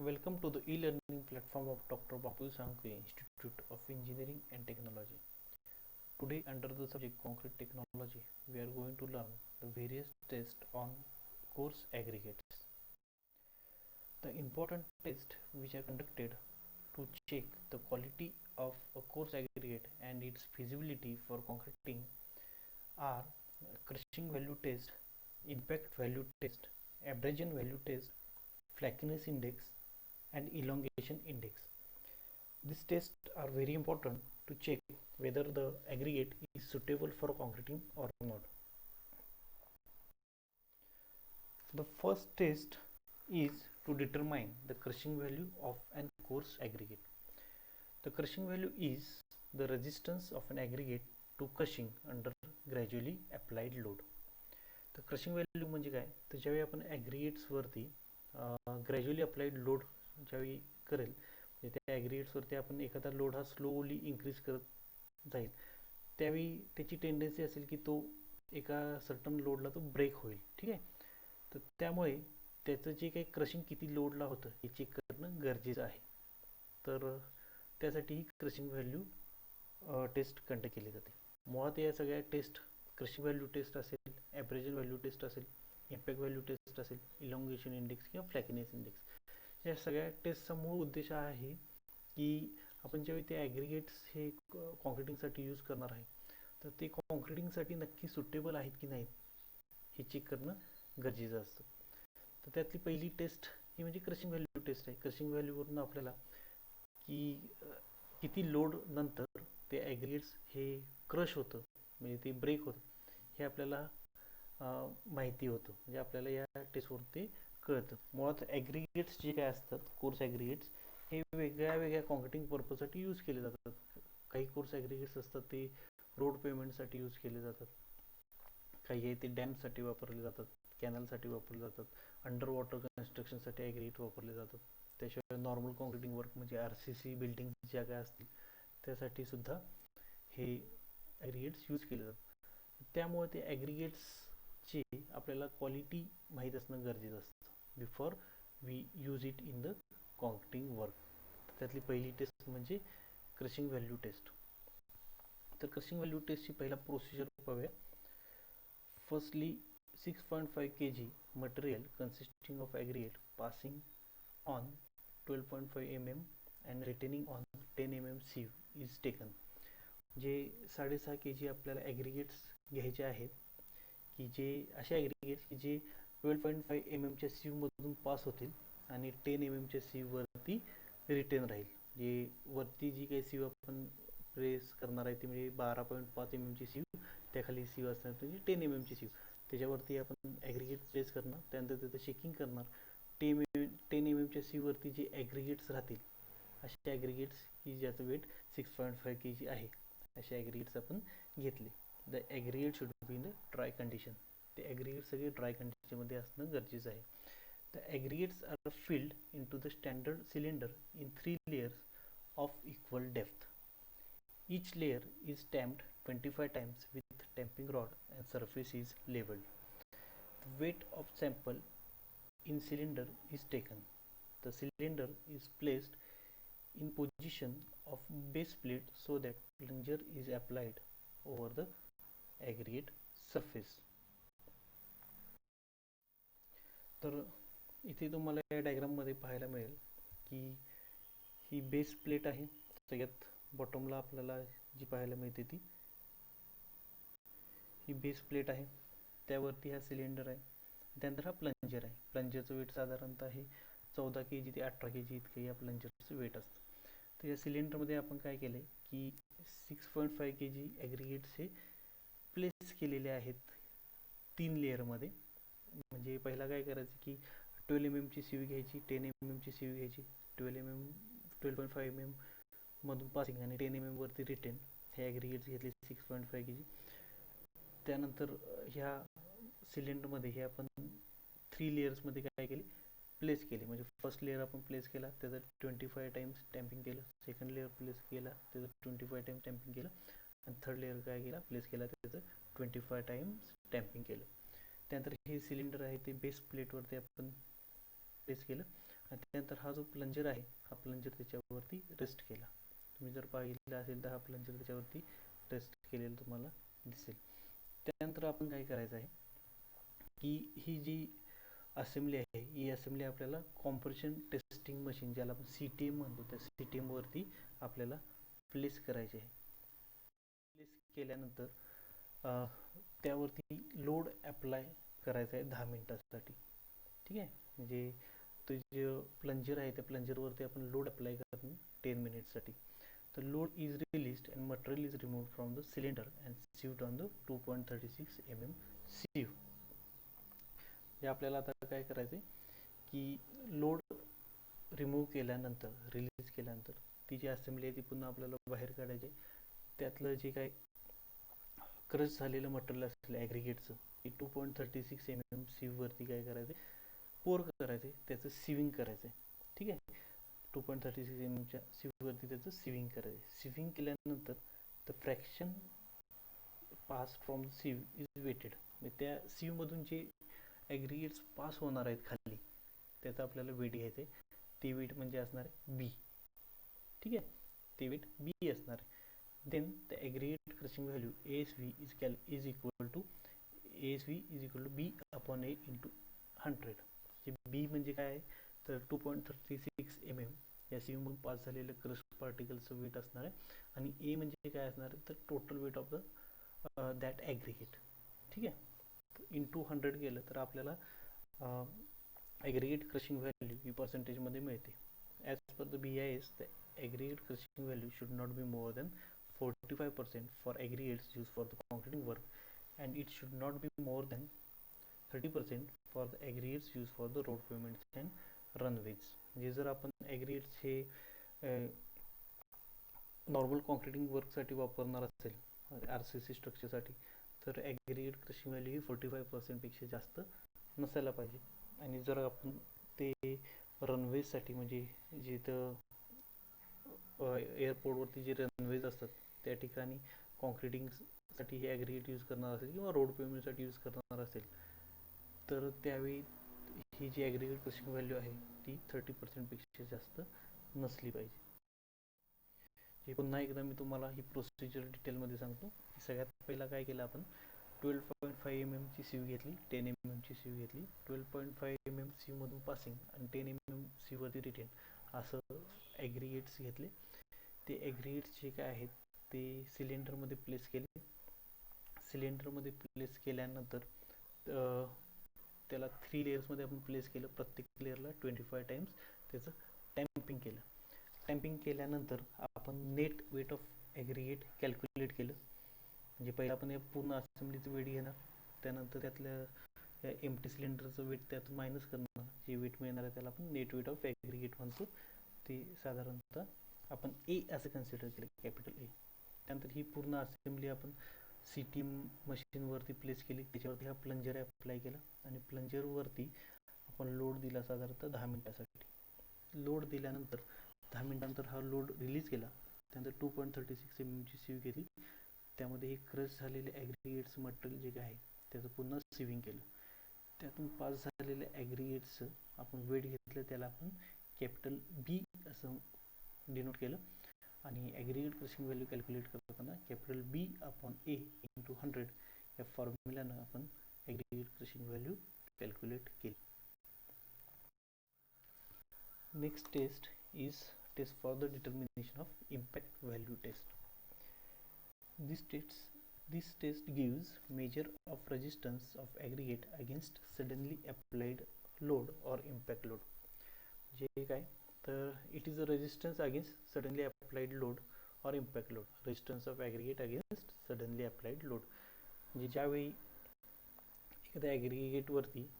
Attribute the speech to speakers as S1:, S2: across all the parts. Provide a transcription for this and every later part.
S1: Welcome to the e-learning platform of Dr. Bapu Sankwe Institute of Engineering and Technology. Today, under the subject Concrete Technology, we are going to learn the various tests on coarse aggregates. The important tests which are conducted to check the quality of a coarse aggregate and its feasibility for concreting are crushing value test, impact value test, abrasion value test, flakiness index, and elongation index. These tests are very important to check whether the aggregate is suitable for concreting or not. The first test is to determine the crushing value of an coarse aggregate. The crushing value is the resistance of an aggregate to crushing under gradually applied load. तर crushing value म्हणजे काय, तर ज्यावेळी आपण ॲग्रिगेट्सवरती gradually applied load ज्यावेळी करेल, म्हणजे त्या ॲग्रिगेट्सवरती आपण एखादा लोड हा स्लोली इन्क्रीज करत जाईल, त्यावेळी त्याची टेंडन्सी असेल की तो एका सर्टन लोडला तो ब्रेक होईल. ठीक आहे, तर त्यामुळे त्याचं जे काही क्रशिंग किती लोडला होतं हे चेक करणं गरजेचं आहे. तर त्यासाठी ही क्रशिंग व्हॅल्यू टेस्ट कंडक्ट केली जाते. मुळात या सगळ्या टेस्ट क्रशिंग व्हॅल्यू टेस्ट असेल, ॲब्रेजन व्हॅल्यू टेस्ट असेल, इम्पॅक्ट व्हॅल्यू टेस्ट असेल, इलॉंगेशन इंडेक्स किंवा फ्लॅकिनेस इंडेक्स, या सगळ्या टेस्टचा मूळ उद्देश आहे की आपण ज्यावेळी ते ॲग्रिगेट्स हे कॉन्क्रिटिंगसाठी यूज करणार आहे, तर ते कॉन्क्रिटिंगसाठी नक्की सुटेबल आहेत की नाहीत हे चेक करणं गरजेचं असतं. तर त्यातली पहिली टेस्ट ही म्हणजे क्रशिंग व्हॅल्यू टेस्ट आहे. क्रशिंग व्हॅल्यूवरून आपल्याला की किती लोड नंतर ते ॲग्रिगेट्स हे क्रश होतं, म्हणजे ते ब्रेक होतं, हे आपल्याला माहिती होतं. म्हणजे आपल्याला या टेस्टवरून ते कळतं. मुळात ॲग्रिगेट्स जे काय असतात, कोर्स ॲग्रिगेट्स, हे वेगळ्या वेगळ्या कॉन्क्रिटिंग पर्पजसाठी यूज केले जातात. काही कोर्स ॲग्रिगेट्स असतात ते रोड पेमेंटसाठी यूज केले जातात, काही आहे ते डॅमसाठी वापरले जातात, कॅनलसाठी वापरले जातात, अंडर वॉटर कन्स्ट्रक्शनसाठी ॲग्रिगेट वापरले जातात. त्याशिवाय नॉर्मल कॉन्क्रिटिंग वर्क म्हणजे RCC बिल्डिंग ज्या काय असतील त्यासाठी सुद्धा हे ॲग्रिगेट्स यूज केले जातात. त्यामुळे ते ॲग्रिगेट्सची आपल्याला क्वालिटी माहीत असणं गरजेचं असतं before we use it in the concreting work. त्यातली पहिली टेस्ट म्हणजे क्रशिंग व्हॅल्यू टेस्ट. तर क्रशिंग व्हॅल्यू टेस्टची पहिला प्रोसिजर पाहूया. Firstly 6.5 kg material consisting of aggregate passing on 12.5 mm and retaining on 10 mm sieve is taken. जे 6.5 kg आपल्याला ॲग्रिगेट्स घ्यायचे आहेत, की जे असे ॲग्रिगेट्स की जे 12.5 mm सीवमधून पास होतील आणि 10 mm सीववरती रिटेन राहील. जे वरती जी काही सीव आपण प्रेस करणार आहे ती म्हणजे 12.5 mm सीव, त्याखाली सीव असणार म्हणजे 10 mm सीव, त्याच्यावरती आपण ॲग्रिगेट प्लेस करणार, त्यानंतर त्याचं शेकिंग करणार. 10 mm सीवरती जे ॲग्रिगेट्स राहतील असे ॲग्रिगेट्स की ज्याचं वेट 6.5 kg आहे, असे ॲग्रिगेट्स आपण घेतले. The aggregate should be in the dry condition. ते ॲग्रिगेट सगळे ड्राय कंडिशनमध्ये असणं गरजेचं आहे. The aggregates are filled into the standard cylinder in 3 layers of equal depth. Each layer is tamped 25 times with tamping rod and surface is leveled. The weight of sample in cylinder is taken. The cylinder is placed in position of base plate so that plunger is applied over the aggregate surface. तर इथे तुम्हाला या डायग्राममध्ये पाहायला मिळेल की ही base plate आहे. सगळ्यात बॉटमला आपल्याला जी पाहायला मिळते ती ही बेस प्लेट आहे, त्यावरती हा सिलेंडर आहे, त्यानंतर हा प्लंजर आहे. प्लंजरचं वेट साधारणतः आहे 14 kg ते 18 kg इतकं या प्लंजरचं वेट असतं. तर या सिलेंडरमध्ये आपण काय केलं आहे की 6.5 kg ॲग्रिगेट्स हे प्लेस केलेले आहेत 3 लेअरमध्ये. म्हणजे पहिला काय करायचं की 12 mm ची सीवी घ्यायची, 10 mm ची सीवी घ्यायची, 12.5 mm मधून पासिंग आणि 10 mm वरती रिटेन, हे ॲग्रिगेट्स घेतले 6.5 kg. त्यानंतर ह्या सिलेंडरमध्ये हे आपण 3 लेयर्समध्ये काय केले, प्लेस केले. म्हणजे फर्स्ट लेअर आपण प्लेस केला, त्याचं 25 टाइम्स टॅम्पिंग केलं. सेकंड लेअर प्लेस केला, त्याचं 25 टाइम्स टॅम्पिंग केलं. आणि थर्ड लेअर काय केला, प्लेस केला, त्याचं 25 टाइम्स टॅम्पिंग केलं. त्यानंतर हे सिलेंडर आहे ते बेस प्लेटवरती आपण प्लेस केलं आणि त्यानंतर हा जो प्लंजर आहे, हा प्लंजर त्याच्यावरती रेस्ट केला. तुम्ही जर पाहिलं असेल तर हा प्लंजर त्याच्यावरती रेस्ट केलेलं तुम्हाला दिसेल. त्यानंतर आपण काय करायचं आहे की ही जी असेंब्ली आहे, ही असेंब्ली आपल्याला कॉम्प्रेशन टेस्टिंग मशीन, ज्याला आपण CTM म्हणतो, त्या CTM वरती आपल्याला प्लेस करायचे आहे. प्लेस केल्यानंतर त्यावरती लोड अप्लाय करायचा आहे 10 मिनिटासाठी. ठीक आहे, म्हणजे तो जो प्लंजर आहे त्या प्लंजरवरती आपण लोड अप्लाय करतो 10 मिनिटसाठी. तर load is released and material is removed from the cylinder and sieved on the 2.36 mm sieve. हे आपल्याला आता काय करायचं की लोड रिमूव्ह केल्यानंतर, रिलीज केल्यानंतर ती जी असेंब्ली आहे ती पुन्हा आपल्याला बाहेर काढायची. त्यातलं जे काय क्रश झालेलं मटेरियल असेल ॲग्रिगेटचं, ते 2.36 mm सिव्हवरती काय करायचं, पोर करायचं, त्याचं सिविंग करायचं. ठीक आहे, 2.36 mm सिव्हवरती त्याचं सिविंग करायचं. सिविंग केल्यानंतर the fraction pass from sieve is weighted. म्हणजे त्या सिव्हमधून जे ॲग्रिगेट्स पास होणार आहेत खाली, त्याचा आपल्याला वेट घ्यायचं आहे. ते वेट म्हणजे असणार आहे बी. ठीक आहे, ते वेट बी असणार आहे. Then the aggregate crushing value ASV is equal to B upon A into 100. जे बी म्हणजे काय आहे तर 2.36 mm या सिव्हमधून पास झालेलं क्रश पार्टिकलचं वेट असणार आहे. आणि ए म्हणजे काय असणार आहे तर total weight of the that aggregate. ठीक आहे, इंटू 100 केलं तर आपल्याला ॲग्रिगेट क्रशिंग व्हॅल्यू ही पर्सेंटेजमध्ये मिळते. As per the BIS, the aggregate crushing value should not be more than 45% for aggregates use for the concreting work, and it should not be more than 30% for the ॲग्रिगेट्स use for the road payments and runways. म्हणजे जर आपण ॲग्रिगेट्स हे normal concreting वर्कसाठी वापरणार असेल, RCC स्ट्रक्चरसाठी, तर aggregate crushing value ही 45% जास्त नसायला पाहिजे. आणि जर आपण ते रनवेजसाठी, म्हणजे जिथं एअरपोर्टवरती जे रनवेज असतात त्या ठिकाणी कॉन्क्रीटिंगसाठी हे ॲग्रिगेट यूज करणार असेल किंवा रोड पेमेंटसाठी यूज करणार असेल, तर त्यावेळी ही जी ॲग्रिगेट क्रशिंग व्हॅल्यू आहे ती 30% जास्त नसली पाहिजे. हे पुन्हा एकदा मी तुम्हाला ही प्रोसिजर डिटेलमध्ये सांगतो. सगळ्यात पहिला काय केलं आपण, 12.5 mm ची सिव्ह घेतली, 10 mm ची सिव्ह घेतली. 12.5 mm सिव्हमधून पासिंग आणि 10 mm सिव्हवरती रिटेन असं ॲग्रिगेट्स घेतले. ते ॲग्रिगेट्स जे काय आहेत ते सिलेंडरमध्ये प्लेस केले. सिलेंडरमध्ये प्लेस केल्यानंतर त्याला 3 लेयर्समध्ये आपण प्लेस केलं. प्रत्येक लेअरला 25 टाइम्स त्याचं टॅम्पिंग केलं. टॅम्पिंग केल्यानंतर आपण net weight of aggregate calculate केलं. म्हणजे पहिला आपण हे पूर्ण असेंब्लीचं वेट घेणार, त्यानंतर त्यातल्या एम्प्टी सिलेंडरचं वेट त्यातून मायनस करणार, जे वेट मिळणार आहे त्याला आपण नेट वेट ऑफ ॲग्रिगेट म्हणतो. ते साधारणतः आपण ए असं कन्सिडर केलं, कॅपिटल ए. त्यानंतर ही पूर्ण असेंब्ली आपण CTM मशीनवरती प्लेस केली. त्याच्यावरती हा प्लंजर अप्लाय केला आणि प्लंजरवरती आपण लोड दिला साधारणतः 10 मिनिटासाठी. लोड दिल्यानंतर 10 मिनिटानंतर हा लोड रिलीज केला. त्यानंतर 2.36 mm ची सिव्ह घेतली. त्यामध्ये हे क्रश झालेले ॲग्रिगेट्स मटेरियल जे काय आहे त्याचं पुन्हा सिविंग केलं. त्यातून पास झालेल्या ॲग्रिगेट्सचं आपण वेट घेतलं, त्याला आपण कॅपिटल B असं डिनोट केलं. आणि ॲग्रिगेट क्रशिंग व्हॅल्यू कॅल्क्युलेट करताना capital B upon A into 100 या फॉर्म्युल्यानं आपण ॲग्रिगेट क्रशिंग व्हॅल्यू कॅल्क्युलेट केली. Next test is test for the determination of impact value test. This test gives measure of resistance of aggregate against suddenly applied load or impact load. जे काय तर it is a resistance against suddenly applied load or impact load. Resistance of aggregate against suddenly applied load. म्हणजे ज्यावेळी एखाद्या aggregate वरती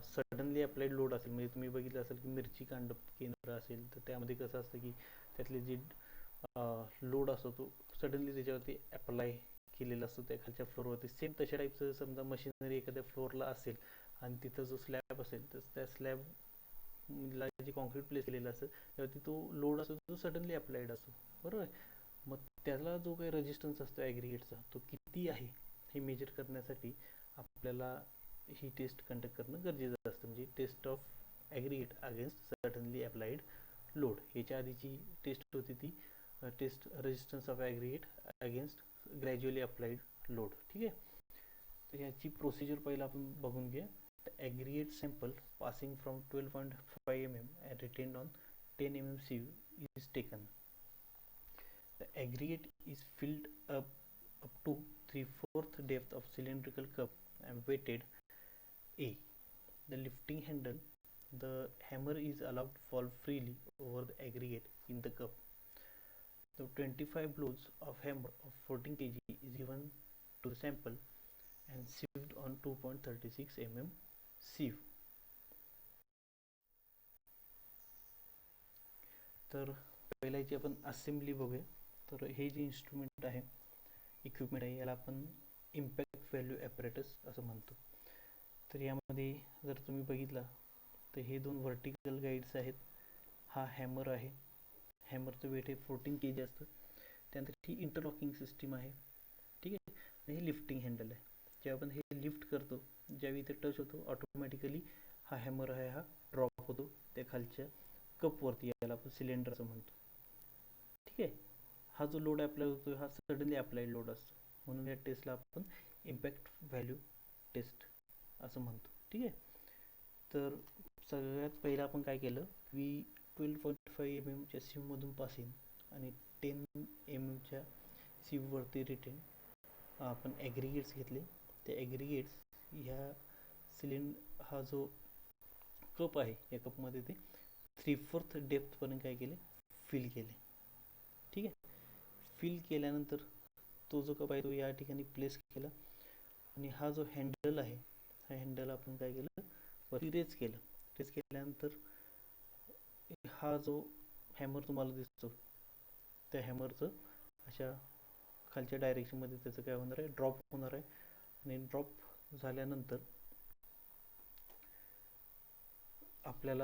S1: suddenly applied load असेल, म्हणजे तुम्ही बघितलं असेल की मिरची कांडप केंद्र असेल तर त्यामध्ये कसं असतं की त्यातले जे लोड असतो तो सडनली त्याच्यावरती अप्लाय केलेला असतो त्या खालच्या फ्लोअरवरती. सेम तशा टाईपचं समजा मशिनरी एखाद्या फ्लोअरला असेल आणि तिथं जो स्लॅब असेल तर त्या स्लॅबला जे कॉन्क्रीट प्लेस केलेलं असतं त्यावरती तो लोड असतो तो सडनली अप्लाइड असतो, बरोबर. मग त्याला जो काही रेजिस्टन्स असतो ॲग्रिगेटचा तो किती आहे हे मेजर करण्यासाठी आपल्याला ही टेस्ट कंडक्ट करणं गरजेचं असतं. म्हणजे test of aggregate against certainly applied load. ह्याच्या आधीची टेस्ट होती ती test resistance of aggregate against gradually applied load. ठीक आहे, तर याची प्रोसिजर पहिला आपण बघून घ्या. The aggregate sample passing from 12.5 mm and retained on 10 mm sieve is taken. The aggregate is filled up to 3/4 depth of cylindrical cup and weighted A. The lifting handle, the hammer is allowed to fall freely over the aggregate in the cup. The 25 blows of hammer of 14 kg is given to the sample and sieved on 2.36 mm sieve. तर पहिल्याची आपण assembly बघूया. तर हे जे instrument आहे, equipment आहे, याला आपण इम्पॅक्ट व्हॅल्यू ॲपरेटस असं म्हणतो. तर यामध्ये जर तुम्ही बघितला तर हे दोन व्हर्टिकल गाईड्स आहेत. हा हॅमर आहे, हॅमरचं वेट हे 14 kg असतं. त्यानंतर ही इंटरलॉकिंग सिस्टीम आहे. ठीक आहे, आणि हे लिफ्टिंग हँडल आहे. जेव्हा आपण हे लिफ्ट करतो, ज्यावेळी ते टच होतो, ऑटोमॅटिकली हा हॅमर आहे हा ड्रॉप होतो त्या खालच्या कपवरती, याला आपण सिलेंडर असं म्हणतो. ठीक आहे, हा जो लोड अप्लाय होतो हा सडनली अप्लाइड लोड असतो, म्हणून या टेस्टला आपण इम्पॅक्ट व्हॅल्यू टेस्ट असं म्हणतो. ठीक आहे, तर सगळ्यात पहिलं आपण काय केलं की 12.5 mmच्या सीवमधून पासिंग आणि 10 mmच्या सीववरती रिटेन आपण ॲग्रिगेट्स घेतले. ते ॲग्रिगेट्स ह्या हा जो कप आहे या कपमध्ये ते 3/4 डेप्थपर्यंत काय केले, फिल केले. ठीक आहे, फिल केल्यानंतर तो जो कप आहे तो या ठिकाणी प्लेस केला आणि हा जो हँडल आहे, हा हँडल आपण काय केलं, वरती रेज केलं. रेज केल्यानंतर हा जो हॅमर तुम्हाला दिसतो, त्या हॅमरचं अशा खालच्या डायरेक्शनमध्ये त्याचं काय होणार आहे, ड्रॉप होणार आहे. आणि ड्रॉप झाल्यानंतर आपल्याला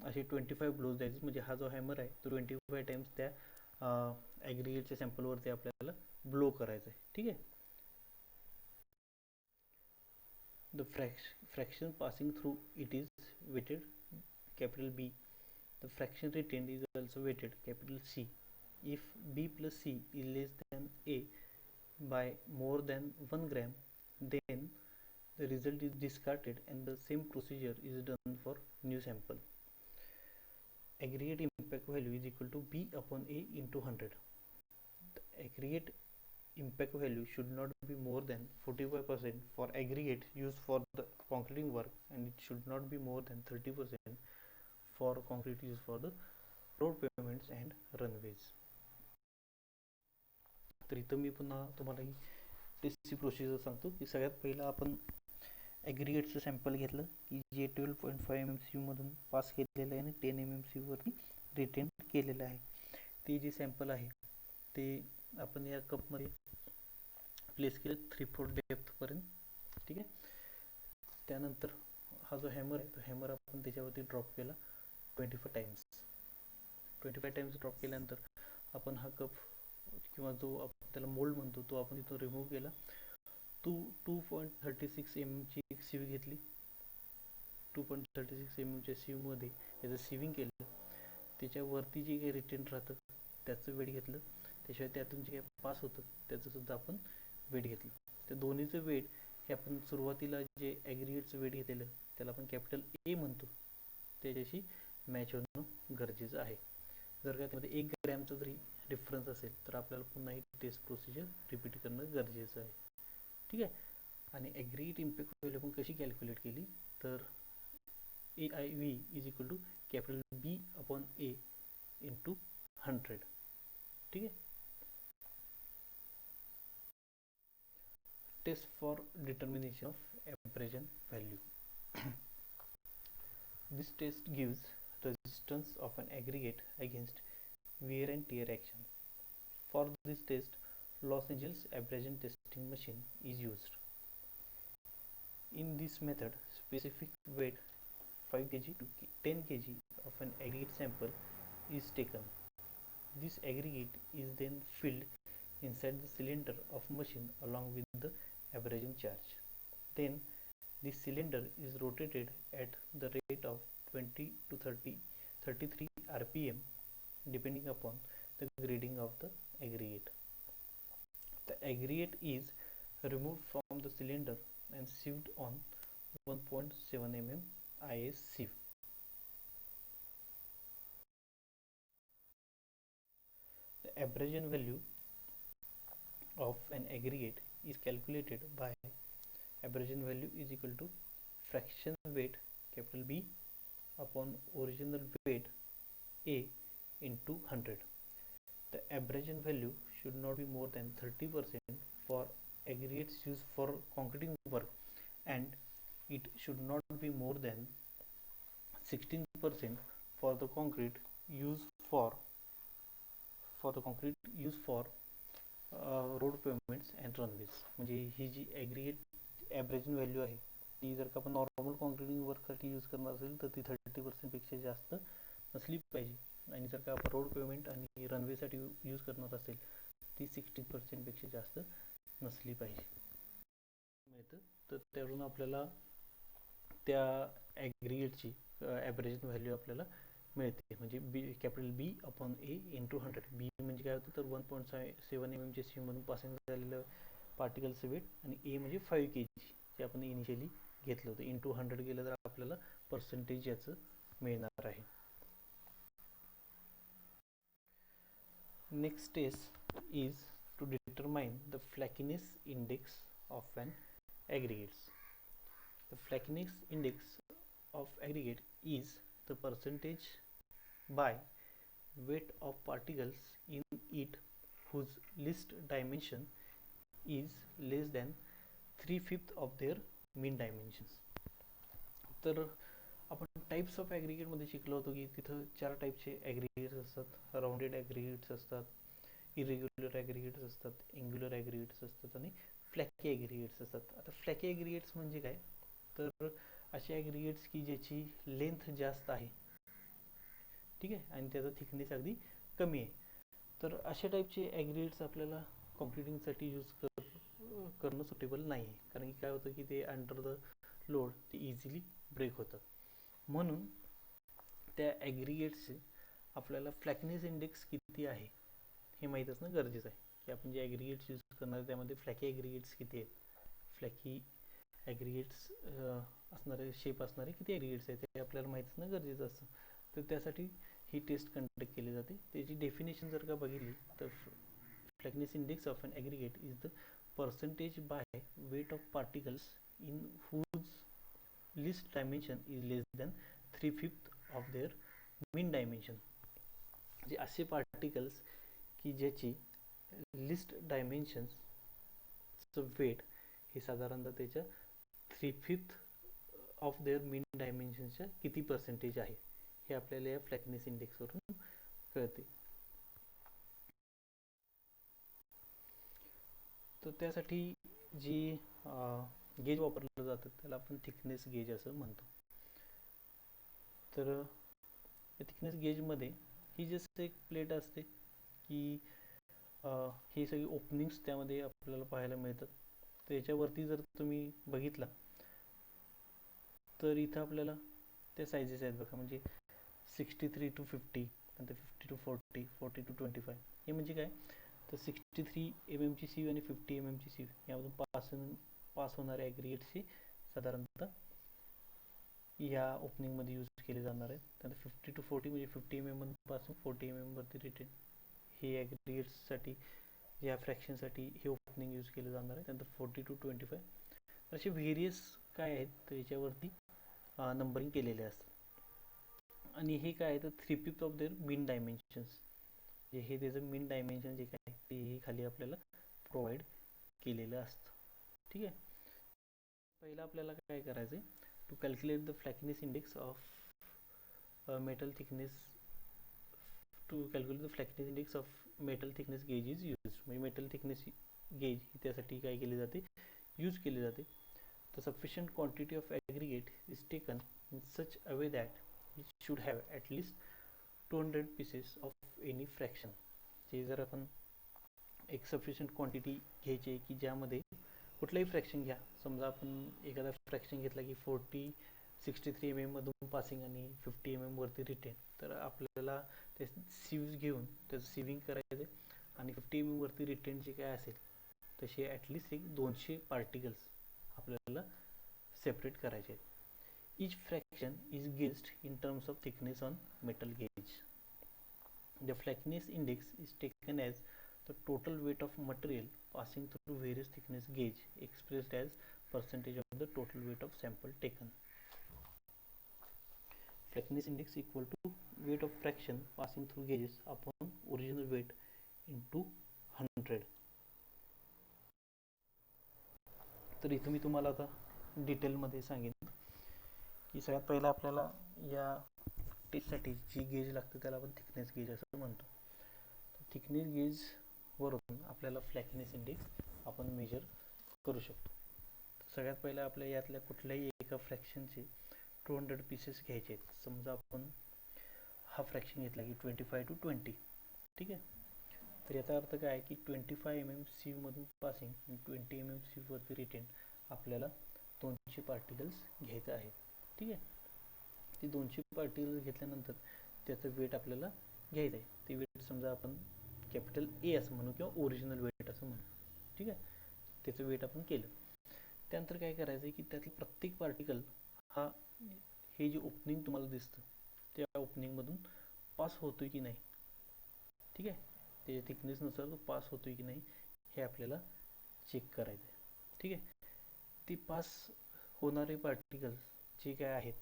S1: असे 25 ब्लोज द्यायचे, म्हणजे हा जो हॅमर आहे तो 25 टाइम्स त्या ॲग्रिगेटच्या सॅम्पलवरती आपल्याला ब्लो करायचं आहे. ठीक आहे, the fraction passing through it is weighted capital B. The fraction retained is also weighted capital C. If B plus C is less than A by more than 1 gram, then the result is discarded and the same procedure is done for new sample. Aggregate impact value is equal to B upon A into 100. The aggregate impact value should not be more than 45% for aggregate used for the concreting work, and it should not be more than 30% for concrete used for the road pavements and runways. तर इथं मी पुन्हा तुम्हाला ही टेस्टची procedure सांगतो की सगळ्यात पहिलं आपण ॲग्रिगेटचं sample घेतलं की जे 12.5 mm सीवमधून पास केलेलं आहे आणि 10 mm सीववरती रिटेन केलेलं आहे. ते जे सॅम्पल आहे ते आपण या कपमध्ये प्लेस केलं 3/4 डेप्थपर्यंत. ठीक आहे, त्यानंतर हा जो हॅमर आहे तो हॅमर आपण त्याच्यावरती ड्रॉप केला 25 टाइम्स. 25 टाइम्स ड्रॉप केल्यानंतर आपण हा कप किंवा जो आपण त्याला मोल्ड म्हणतो तो आपण इथून रिमूव्ह केला. 2.36 mm ची एक सीव घेतली. 2.36 mm च्या सीवमध्ये याचं सीविंग केलं. त्याच्यावरती जे काही रिटेन राहतं त्याचं वेट घेतलं. त्याशिवाय त्यातून जे काही पास होतं त्याचं सुद्धा आपण वेट घेतलं. त्या दोन्हीचं वेट हे आपण सुरुवातीला जे ॲग्रिगेटचं वेट घेतलेलं त्याला आपण कॅपिटल ए म्हणतो, त्याच्याशी मॅच होणं गरजेचं आहे. जर का त्यामध्ये 1 ग्रॅमचा जरी डिफरन्स असेल तर आपल्याला पुन्हा ही टेस्ट प्रोसिजर रिपीट करणं गरजेचं आहे. ठीक आहे, आणि ॲग्रिगेट इम्पॅक्ट व्हॅल्यू आपण कशी कॅल्क्युलेट केली तर AIV is equal to capital B upon A into 100. ठीक आहे, test for determination of abrasion value. This test gives resistance of an aggregate against wear and tear action. For this test, Los Angeles abrasion testing machine is used. In this method, specific weight 5 kg to 10 kg of an aggregate sample is taken. This aggregate is then filled inside the cylinder of machine along with the abrasion charge. Then this cylinder is rotated at the rate of 20 to 33 rpm depending upon the grading of the aggregate. The aggregate is removed from the cylinder and sieved on 1.7 mm IS sieve. The abrasion value of an aggregate is calculated by abrasion value is equal to fraction weight capital B upon original weight A into 100. The abrasion value should not be more than 30% for aggregates used for concreting work, and it should not be more than 16% for the concrete used for road payments and runways. म्हणजे ही जी aggregate average value आहे ती जर का आपण normal concreting वर्कसाठी use करणार असेल तर ती 30%पेक्षा जास्त नसली पाहिजे, आणि जर का आपण रोड पेमेंट आणि रनवेसाठी यूज करणार असेल ती 16%पेक्षा जास्त नसली पाहिजे. मिळतं तर त्यावरून आपल्याला त्या ॲग्रिगेटची ॲव्हरेज व्हॅल्यू आपल्याला मिळते. म्हणजे बी capital B upon A into 100. बी म्हणजे काय होतं तर 1.7 mm च्या सीममधून पासिंग झालेलं पार्टिकलचं वेट, आणि ए म्हणजे 5 kg जे आपण इनिशियली घेतलं होतं, इंटू 100 केलं तर आपल्याला पर्सेंटेज याचं मिळणार आहे. Next stage is to determine the flakiness index of an aggregates. The flakiness index of aggregate is the percentage by weight of particles in it whose least dimension is less than 3/5 of their mean dimensions. तर आपण types of aggregate मध्ये शिकलो होतो की तिथं 4 टाईपचे ॲग्रिगेट्स असतात. Rounded ॲग्रिगेट्स असतात, इरेग्युलर ॲग्रिगेट्स असतात, एंग्युलर ॲग्रिगेट्स असतात आणि फ्लॅकी ॲग्रिगेट्स असतात. आता फ्लॅकी ॲग्रिगेट्स म्हणजे काय तर असे ॲग्रिगेट्स की ज्याची लेंथ जास्त आहे, ठीक आहे, आणि त्याचा थिकनेस अगदी कमी आहे. तर अशा टाईपचे ॲग्रिगेट्स आपल्याला कॉम्प्युटिंगसाठी यूज करणं सुटेबल नाही आहे, कारण की काय होतं की ते अंडर द लोड ते इझिली ब्रेक होतात. म्हणून त्या ॲग्रिगेट्सचे आपल्याला फ्लॅकनेस इंडेक्स किती आहे हे माहीत असणं गरजेचं आहे, की आपण जे ॲग्रिगेट्स यूज करणार त्यामध्ये फ्लॅकी ॲग्रिगेट्स किती आहेत, फ्लॅकी ॲग्रिगेट्स असणारे शेप असणारे किती ॲग्रिगेट्स आहेत ते आपल्याला माहीत असणं गरजेचं असतं. तर त्यासाठी ही टेस्ट कंडक्ट केली जाते. त्याची डेफिनेशन जर का बघितली तर flakiness index of an aggregate is the percentage by weight of particles in whose least dimension is less than 3/5 of their mean dimension. जे असे पार्टिकल्स की ज्याची लिस्ट डायमेन्शन्स वेट हे साधारणतः त्याच्या 3/5 ऑफ देअर मीन डायमेन्शनच्या किती पर्सेंटेज आहे हे आपल्याला या फ्लॅकनेस इंडेक्सवरून कळते. तर त्यासाठी जी गेज वापरलं जातं त्याला आपण थिकनेस गेज असं म्हणतो. तर या थिकनेस गेजमध्ये ही जस्ट एक प्लेट असते की ही सगळी ओपनिंग्स त्यामध्ये आपल्याला पाहायला मिळतात. तर याच्यावरती जर तुम्ही बघितला तर इथं आपल्याला त्या सायझेस आहेत बघा, म्हणजे 63 to 50 नंतर 50 to 40, 40 to 25. हे म्हणजे काय तर 63 mm ची सीव आणि 50 mm ची सीव यामधून पास होणारे ॲग्रिगेट्सची साधारणतः या ओपनिंगमध्ये यूज केले जाणार आहेत. त्यानंतर 50 to 40 म्हणजे 50 mm पासून 40 mm वरती रिटेन हे ॲग्रिगेट्ससाठी या फ्रॅक्शनसाठी हे ओपनिंग यूज केले जाणार आहे. त्यानंतर 40 to 25 असे व्हेरियस काय आहेत तर याच्यावरती नंबरिंग केलेले असतात. आणि हे काय आहे तर 3/5 ऑफ देअर मीन डायमेन्शन्स, जे हे त्याचं मीन डायमेन्शन जे काय ते हे खाली आपल्याला प्रोव्हाइड केलेलं असतं. ठीक आहे. पहिला आपल्याला काय करायचं आहे to calculate the flakiness index of metal thickness. To calculate the flakiness index of metal thickness gauge is use. म्हणजे मेटल थिकनेस गेज त्यासाठी काय केले जाते यूज केले जाते. The sufficient quantity of aggregate is taken in such a way that it should have at least 200 pieces of any fraction. जे जर आपण एक सफिशियंट क्वांटिटी घ्यायची की ज्यामध्ये कुठलाही फ्रॅक्शन घ्या, समजा आपण एखादा फ्रॅक्शन घेतला की 40 63 mm मधून पासिंग आणि 50 mm वरती रिटेन, तर आपल्याला ते सिव्ज घेऊन त्याचं सिविंग करायचं आणि 50 mm वरती रिटेन जे काय असेल तसे ॲटलिस्ट एक 200 पार्टिकल्स आपल्याला सेपरेट करायचे आहेत. Each fraction is gauged in terms of thickness on metal gauge. The flakiness index is taken as the total weight of material passing through various thickness gauge expressed as percentage of the total weight of sample taken. Flakiness index equal to weight of fraction passing through gauges upon original weight into 100. तर इथं मी तुम्हाला आता डिटेलमध्ये सांगेन की सगळ्यात पहिला आपल्याला या टेस्टसाठी जी गेज लागते त्याला आपण थिकनेस गेज असं म्हणतो. थिकनेस गेज वरून आपल्याला फ्लॅकिनेस इंडेक्स आपण मेजर करू शकतो. सगळ्यात पहिला आपल्या यातल्या कुठल्याही एका फ्रॅक्शनचे 200 पीसेस घ्यायचे आहेत. समजा आपण हा फ्रॅक्शन घेतला की 25 to 20, ठीक आहे. तर याचा अर्थ काय आहे की 25 mm सिव मधून पासिंग आणि 20 mm सिव वरती रिटेन आपल्याला 200 पार्टिकल्स घ्यायचं आहे, ठीक आहे. ती 200 पार्टिकल्स घेतल्यानंतर त्याचं वेट आपल्याला घ्यायचं आहे. ते वेट समजा आपण कॅपिटल ए असं म्हणू किंवा ओरिजिनल वेट असं म्हणू, ठीक आहे. त्याचं वेट आपण केलं. त्यानंतर काय करायचं आहे की त्यातलं प्रत्येक पार्टिकल हा हे जे ओपनिंग तुम्हाला दिसतं त्या ओपनिंगमधून पास होतोय की नाही, ठीक आहे. त्याच्या थिकनेसनुसार तो पास होतोय की नाही हे आपल्याला चेक करायचं आहे, ठीक आहे. ती पास होणारे पार्टिकल्स जे काय आहेत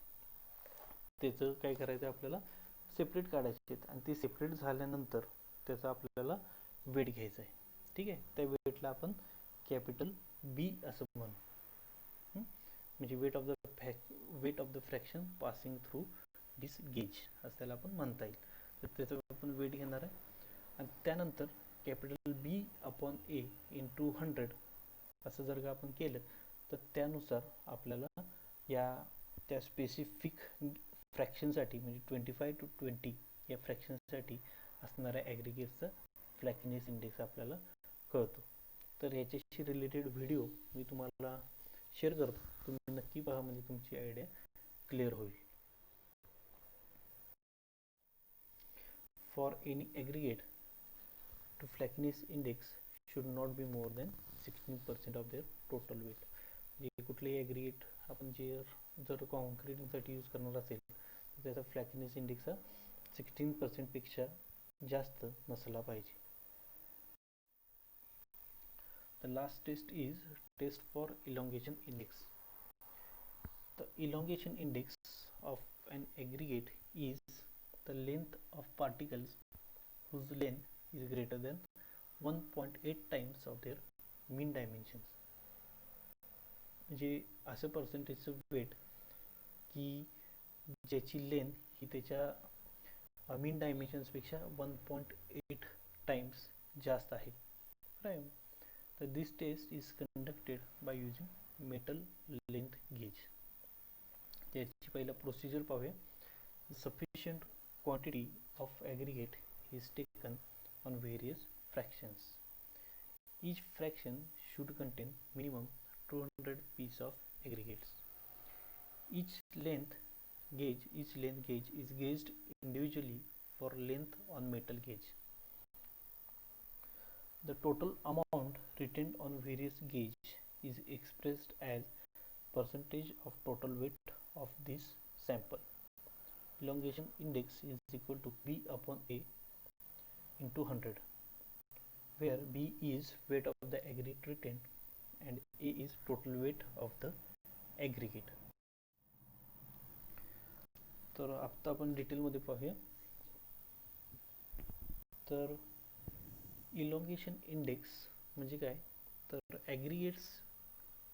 S1: त्याचं काय करायचं आपल्याला सेपरेट काढायचे आहेत आणि ते सेपरेट झाल्यानंतर त्याचा आपल्याला वेट घ्यायचा आहे, ठीक आहे. त्या वेटला आपण कॅपिटल बी असं म्हणू, म्हणजे weight of the fraction passing through this gauge असं त्याला आपण म्हणता येईल. तर त्याचं आपण वेट घेणार आहे आणि त्यानंतर capital B upon A into 100 असं जर का आपण केलं तर त्यानुसार आपल्याला त्या स्पेसिफिक फ्रॅक्शनसाठी म्हणजे 25 to 20 या फ्रॅक्शनसाठी असणाऱ्या ॲग्रिगेटचा फ्लॅकिनेस इंडेक्स आपल्याला कळतो. तर याच्याशी रिलेटेड व्हिडिओ मी तुम्हाला शेअर करतो, तुम्ही नक्की पहा म्हणजे तुमची आयडिया क्लिअर होईल. For any aggregate to flakiness index should not be more than 16% of their total weight. म्हणजे कुठलेही ॲग्रिगेट आपण जर कॉन्क्रीटिंगसाठी यूज करणार असेल तर त्याचा फ्लॅकिनेस इंडेक्स हा 16% पेक्षा जास्त नसला पाहिजे. The last test is test for elongation index. The elongation index of an aggregate is the length of particles whose length is greater than 1.8 times of their mean dimensions. म्हणजे असं पर्सेंटेजचं वेट की ज्याची length ही त्याच्या मीन डायमेन्शन्सपेक्षा 1.8 times जास्त आहे, right. तर this test is conducted by using metal length gauge. त्याची पहिला प्रोसिजर पाहूया. Sufficient quantity of aggregate is taken on various fractions. Each fraction should contain minimum 200 pieces of aggregates. Each length gauge is gauged individually for length on metal gauge. The total amount retained on various gauge is expressed as percentage of total weight of this sample. Elongation index is equal to B upon A into 100, where B is weight of the aggregate retained and A is total weight of the aggregate. तर आता आपण डिटेलमध्ये पाहूया. तर elongation index म्हणजे काय, तर ॲग्रिगेट्स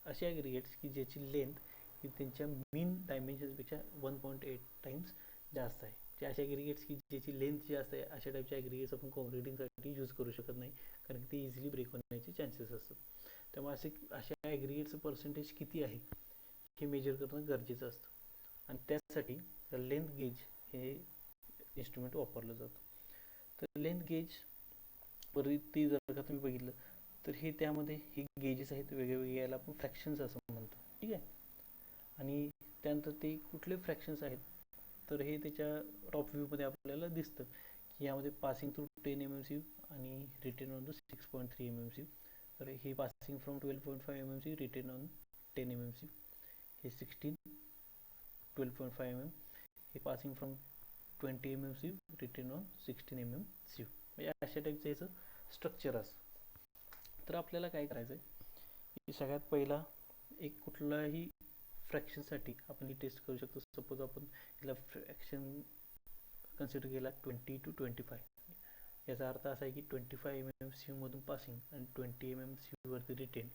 S1: असे ॲग्रिगेट्स की ज्याची लेंथ ही त्यांच्या मीन डायमेन्शन्सपेक्षा 1.8 टाइम्स जास्त आहे. जे असे ॲग्रिगेट्स की ज्याची लेंथ जास्त आहे अशा टाईपचे ॲग्रिगेट्स आपण कॉन्क्रिटिंगसाठी यूज करू शकत नाही, कारण की ते इझिली ब्रेक होण्याचे चान्सेस असतात. त्यामुळे अशा ॲग्रिगेट्सचं पर्सेंटेज किती आहे हे मेजर करणं गरजेचं असतं आणि त्यासाठी लेंथ गेज हे इन्स्ट्रुमेंट वापरलं जातं. तर लेंथ गेज वरती जर का तुम्ही बघितलं तर हे त्यामध्ये हे गेजेस आहेत वेगवेगळे, याला आपण फ्रॅक्शन्स असं म्हणतो, ठीक आहे. आणि त्यानंतर ते कुठले फ्रॅक्शन्स आहेत, तर हे त्याच्या टॉप व्ह्यूमध्ये आपल्याला दिसतं की यामध्ये पासिंग थ्रू 10 mmcu आणि रिटर्न ऑन द 6.3 mmcu. तर हे passing from 12.5 mmcu return on 10 mmcu, हे 12.5 mm, हे passing from 20 mmcu return on 16 mmcu. म्हणजे अशा टाईपचं याचं स्ट्रक्चर असतं. तर आपल्याला काय करायचं आहे की सगळ्यात पहिला एक कुठलाही फ्रॅक्शनसाठी आपण ही टेस्ट करू शकतो. सपोज आपण याला फ्रॅक्शन कन्सिडर केला 20 to 25, याचा अर्थ असा आहे की 25 mmcu मधून पासिंग आणि 20 mmcu वरती रिटेन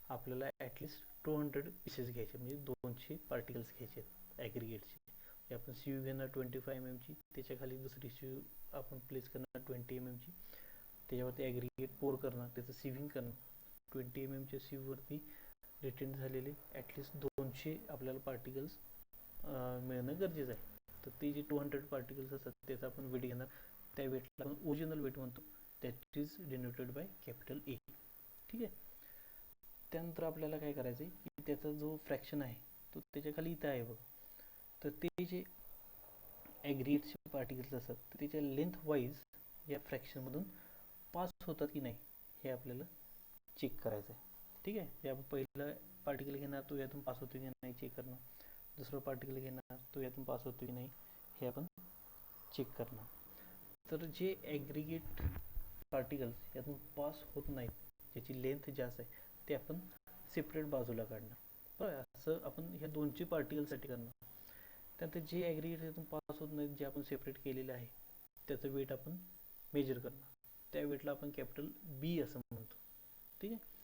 S1: आपल्याला ॲटलिस्ट 200 पीसेस घ्यायचे, म्हणजे 200 पार्टिकल्स घ्यायचे ॲग्रिगेटचे. आपण सीयू घेणार 25 mm ची, त्याच्या खाली दुसरी सीयू आपण प्लेस करणार 20 mm ची, त्याच्यावरती ॲग्रिगेट पोर करणार, त्याचं सिविंग करणार. 20 mm च्या सीयूवरती रिटेन झालेले ॲटलिस्ट 200 आपल्याला पार्टिकल्स मिळणं गरजेचं आहे. तर ते जे 200 पार्टिकल्स असतात त्याचा आपण वेट घेणार, त्या वेटला आपण ओरिजिनल वेट म्हणतो, that is denoted by capital ए. ठीक आहे. त्यानंतर आपल्याला काय करायचं आहे की त्याचा जो फ्रॅक्शन आहे तो त्याच्या खाली इथं आहे बघ. तर ते जे ॲग्रिगेटचे पार्टिकल्स असतात तर त्याच्या लेंथ वाईज या फ्रॅक्शनमधून पास होतात की नाही हे आपल्याला चेक करायचं आहे. ठीक आहे. जे आपण पहिलं पार्टिकल घेणार तो यातून पास होतो की नाही चेक करणार, दुसरा पार्टिकल घेणार तो यातून पास होतो की नाही हे आपण चेक करणार. तर जे ॲग्रिगेट पार्टिकल्स यातून पास होत नाहीत, ज्याची लेंथ जास्त आहे, ते आपण सेपरेट बाजूला काढणार. बरं, असं आपण ह्या 200 पार्टिकलसाठी करणार. त्यानंतर जे ॲग्रिगेट यातून पास होत नाहीत, जे आपण सेपरेट केलेलं आहे, त्याचं वेट आपण मेजर करणार. त्या वेटला आपण कॅपिटल बी असं म्हणतो. ठीक आहे.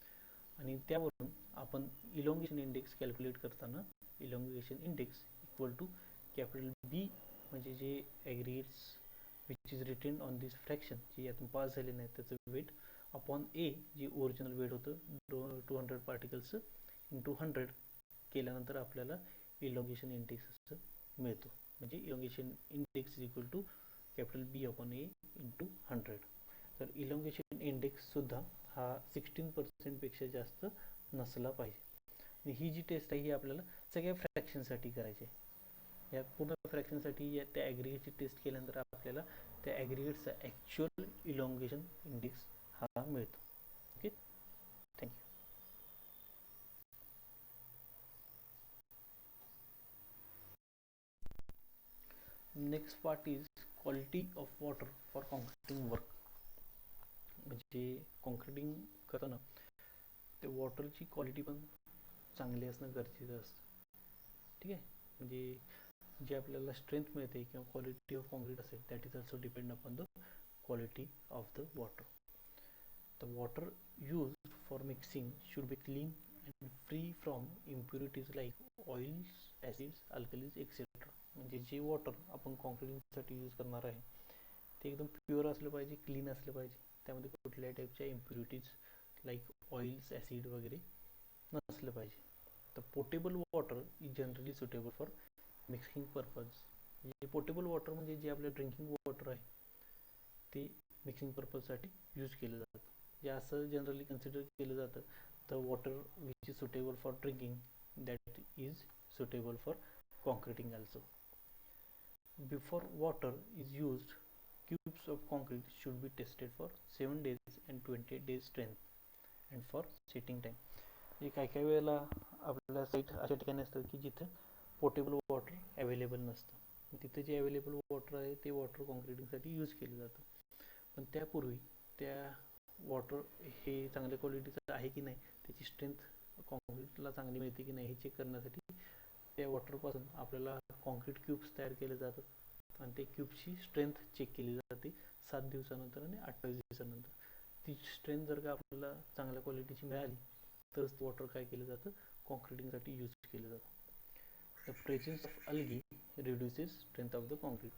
S1: आणि त्यावरून आपण इलॉंगेशन इंडेक्स कॅल्क्युलेट करताना elongation index equal to capital B, म्हणजे जे aggregates which is retain on this fraction, जे यातून पास झाले नाही त्याचं वेट, अपॉन ए जे ओरिजिनल वेट होतं 200 पार्टिकल्सचं इंटू 100 केल्यानंतर आपल्याला इलॉंगेशन इंडेक्स असं मिळतो. म्हणजे elongation index is equal to capital B upon A into 100. तर इलॉंगेशन इंडेक्स सुद्धा हा 16% पेक्षा जास्त नसला पाहिजे. आणि ही जी टेस्ट आहे ही आपल्याला सगळ्या फ्रॅक्शनसाठी करायची आहे. या पूर्ण फ्रॅक्शनसाठी या त्या ॲग्रिगेटची टेस्ट केल्यानंतर आपल्याला त्या ॲग्रिगेटचा ॲक्च्युअल इलॉंगेशन इंडेक्स हा मिळतो. Okay, thank you. Next part is quality of water for concreting work. म्हणजे कॉन्क्रिटिंग करताना ते वॉटरची क्वालिटी पण चांगली असणं गरजेचं असतं. ठीक आहे. म्हणजे जे आपल्याला स्ट्रेंथ मिळते किंवा क्वालिटी ऑफ कॉन्क्रीट असेल that is also depend upon the quality of the water. The water used for mixing should be clean and free from impurities like oils, acids, alkalis etcetera. म्हणजे जे water आपण कॉन्क्रिटिंगसाठी use करणार आहे ते एकदम pure असलं पाहिजे, क्लीन असलं पाहिजे, त्यामध्ये कुठल्याही टाईपच्या इम्प्युरिटीज लाईक ऑइल्स, ॲसिड वगैरे नसलं पाहिजे. तर potable water is generally suitable for mixing purpose. म्हणजे पोटेबल वॉटर म्हणजे जे आपलं ड्रिंकिंग वॉटर आहे ते मिक्सिंग पर्पजसाठी यूज केलं जातं. जे असं जनरली कन्सिडर केलं जातं the water which is suitable for drinking that is suitable for concreting also. Before water is used cubes of concrete should be tested for 7 days and 20 days strength and for setting time. म्हणजे काही काही वेळेला आपल्याला site अशा ठिकाणी असतं की जिथं पोटेबल वॉटर अवेलेबल नसतं. तिथे जे अवेलेबल वॉटर आहे ते वॉटर कॉन्क्रिटिंगसाठी यूज केलं जातं. पण त्यापूर्वी त्या वॉटर हे चांगल्या क्वालिटीचं आहे की नाही, त्याची स्ट्रेंथ कॉन्क्रीटला चांगली मिळते की नाही हे चेक करण्यासाठी त्या वॉटरपासून आपल्याला कॉन्क्रीट क्यूब्स तयार केले जातात आणि ते क्यूबची स्ट्रेंथ चेक केली जाते 7 दिवसानंतर आणि 28 दिवसानंतर. ती स्ट्रेंथ जर का आपल्याला चांगल्या क्वालिटीची मिळाली तरच वॉटर काय केलं जातं कॉन्क्रिटिंगसाठी यूज केलं जातं. The presence of algae reduces strength of the concrete.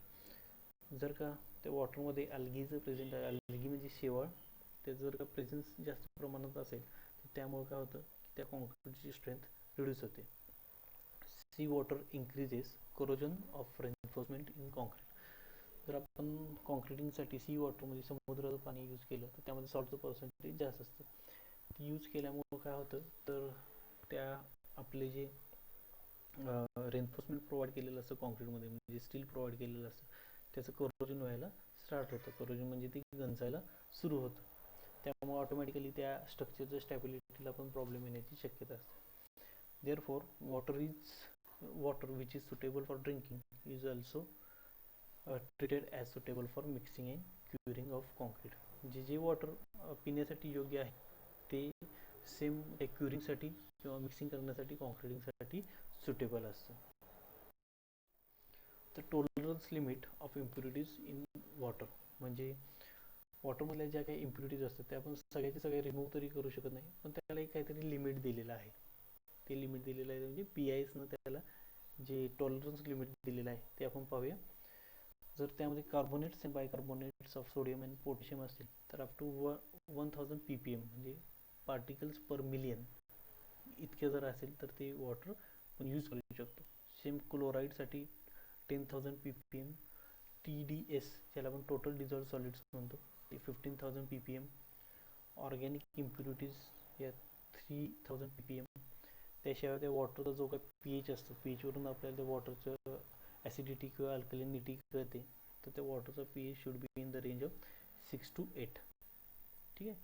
S1: जर का त्या वॉटरमध्ये अल्गीचं प्रेझेंट आहे, अल्गी म्हणजे शेवाळ, त्याचं जर का प्रेझेन्स जास्त प्रमाणात असेल तर त्यामुळे काय होतं की त्या कॉन्क्रीटची स्ट्रेंथ रिड्यूस होते. C water increases corrosion of reinforcement in concrete. जर आपण कॉन्क्रिटिंगसाठी सी वॉटर म्हणजे समुद्राचं पाणी यूज केलं तर त्यामध्ये सॉल्टचं पर्सेंटेज जास्त असतं. ती यूज केल्यामुळं काय होतं तर त्या आपले जे रेन्फोर्समेंट प्रोव्हाइड केलेलं असतं कॉन्क्रीटमध्ये, म्हणजे स्टील प्रोव्हाइड केलेलं असतं, त्याचं करोजन व्हायला स्टार्ट होतं. करोजन म्हणजे ते गंजायला सुरू होतं. त्यामुळे ऑटोमॅटिकली त्या स्ट्रक्चरच्या स्टॅबिलिटीला पण प्रॉब्लेम येण्याची शक्यता असते. Therefore water which is suitable for drinking is also treated as suitable for mixing and curing of concrete. जे वॉटर पिण्यासाठी योग्य आहे ते सेम क्युरिंगसाठी किंवा मिक्सिंग करण्यासाठी, कॉन्क्रीटिंगसाठी सुटेबल असतं. तर tolerance limit of impurities in water, म्हणजे वॉटरमधल्या ज्या काही इम्प्युरिटीज असतात त्या आपण सगळे रिमूव्ह तरी करू शकत नाही, पण त्याला एक काहीतरी लिमिट दिलेलं आहे. ते लिमिट दिलेलं आहे म्हणजे PISनं त्याला जे टॉलरन्स लिमिट दिलेलं आहे ते आपण पाहूया. जर त्यामध्ये carbonates and bicarbonates of sodium and potassium असतील तर अप टू 1000 ppm म्हणजे पार्टिकल्स पर मिलियन इतके जर असेल तर ते वॉटर आपण यूज करू शकतो. सेम क्लोराईडसाठी 10,000 ppm, TDS ज्याला आपण टोटल डिझॉल्व सॉलिड्स म्हणतो ते 15,000 ppm, ऑर्गॅनिक इम्प्युरिटीज या 3000 ppm. त्याशिवाय त्या वॉटरचा जो काही pH असतो, pHवरून आपल्याला त्या वॉटरचं ॲसिडिटी किंवा अल्कलिनिटी कळते, तर त्या वॉटरचा pH should be in the range of 6 to 8. ठीक आहे.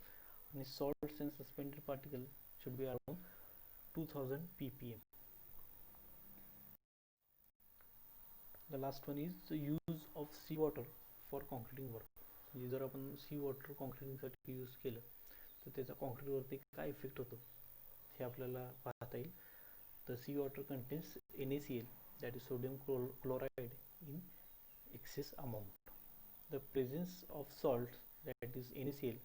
S1: आणि salts and suspended particle should be around 2000 ppm. The last one is the use of C water for concreting work. म्हणजे जर आपण सी वॉटर कॉन्क्रीटिंगसाठी यूज केलं तर त्याचा कॉन्क्रीटवरती काय इफेक्ट होतो हे आपल्याला पाहता येईल. The seawater contains NaCl, that is sodium chloride, in excess amount. The presence of salt, that is NaCl,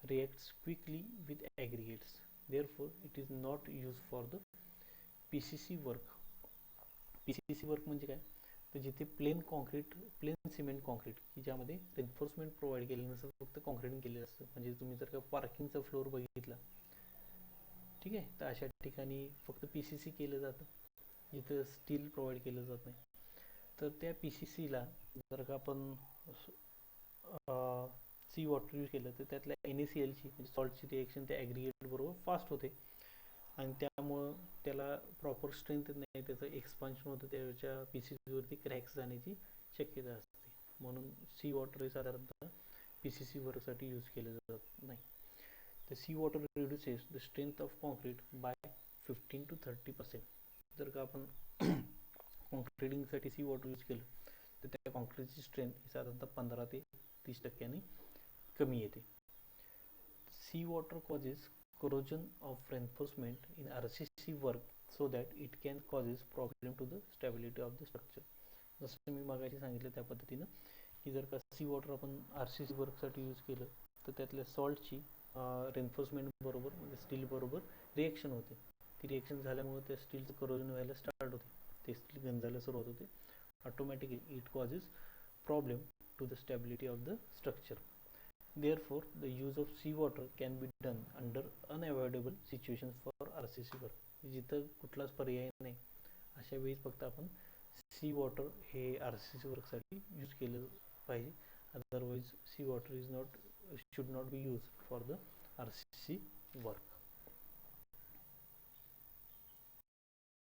S1: reacts quickly with aggregates. Therefore, it is not used for the PCC work. PCC work म्हणजे काय, तर जिथे plain cement concrete की ज्यामध्ये reinforcement provide केलेलं नसतं, फक्त concreting केलेलं असतं. म्हणजे तुम्ही जर का पार्किंगचा फ्लोअर बघितला, ठीक आहे, तर अशा ठिकाणी फक्त PCC केलं जातं, जिथं स्टील प्रोव्हाइड केलं जात नाही. तर त्या PCCला जर का आपण सी वॉटर यूज केलं तर त्यातल्या NaClची म्हणजे सॉल्टची रिएक्शन त्या ॲग्रिगेट बरोबर फास्ट होते आणि त्यामुळं त्याला प्रॉपर स्ट्रेंथ नाही, त्याचं एक्सपान्शन होतं, त्याच्या PCCवरती क्रॅक्स जाण्याची शक्यता असते. म्हणून सी वॉटर हे साधारणतः PCC वर्कसाठी यूज केलं जात नाही. The seawater reduces the strength of concrete by 15 to 30%. जर का आपण कॉन्क्रीटिंगसाठी सी वॉटर यूज केलं तर त्या कॉन्क्रीटची स्ट्रेंथ साधारणतः 15 ते 30% कमी येते. C water causes corrosion of reinforcement in RCC work so that it can causes problem to the stability of the structure. जसं मी मागाशी सांगितलं त्या पद्धतीनं की जर का सी वॉटर आपण RCC वर्कसाठी यूज केलं तर त्यातल्या सॉल्टची रेन्फोर्समेंट बरोबर म्हणजे स्टील बरोबर रिएक्शन होते. ती रिएक्शन झाल्यामुळे त्या स्टीलचं करोजन व्हायला स्टार्ट होते, ते स्टील गंजायला सुरुवात होते. Automatically it causes problem to the stability of the structure. Therefore, the use of seawater can be done under unavoidable situations for RCC work. जिथं कुठलाच पर्याय नाही अशा वेळी फक्त आपण सी वॉटर हे RCC वर्कसाठी यूज केलं पाहिजे. Otherwise C water should not be used for the RCC work.